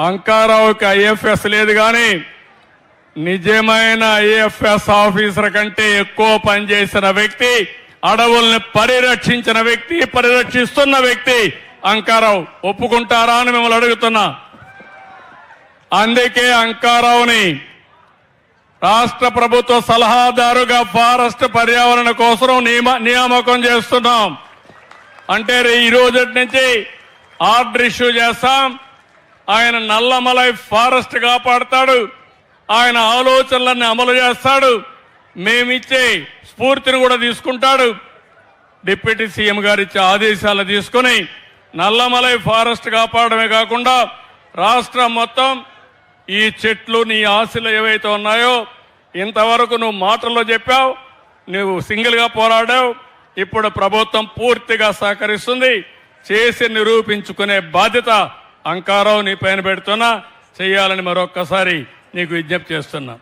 అంకారావుకి IFS లేదు కానీ నిజమైన ఐఎఫ్ఎస్ ఆఫీసర్ కంటే ఎక్కువ పనిచేసిన వ్యక్తి, అడవుల్ని పరిరక్షించిన వ్యక్తి, పరిరక్షిస్తున్న వ్యక్తి అంకారావు. ఒప్పుకుంటారా అని మిమ్మల్ని అడుగుతున్నా. అందుకే అంకారావుని రాష్ట్ర ప్రభుత్వ సలహాదారుగా ఫారెస్ట్ పర్యావరణ కోసం నియామకం చేస్తున్నాం. అంటే ఈ రోజు నుంచి ఆర్డర్ ఇష్యూ చేస్తాం. ఆయన నల్లమలై ఫారెస్ట్ కాపాడతాడు, ఆయన ఆలోచనలన్నీ అమలు చేస్తాడు, మేమిచ్చే స్ఫూర్తిని కూడా తీసుకుంటాడు. డిప్యూటీ సీఎం గారు ఇచ్చే ఆదేశాలు తీసుకుని నల్లమలై ఫారెస్ట్ కాపాడమే కాకుండా రాష్ట్రం మొత్తం ఈ చెట్లు నీ ఆశలు ఏవైతే ఉన్నాయో, ఇంతవరకు నువ్వు మాటల్లో చెప్పావు, నువ్వు సింగిల్గా పోరాడావు, ఇప్పుడు ప్రభుత్వం పూర్తిగా సహకరిస్తుంది. చేసి నిరూపించుకునే బాధ్యత అంకారావు నీ పైన పెడుతున్నా, చేయాలని మరొక్కసారి నీకు విజ్ఞప్తి చేస్తున్నా.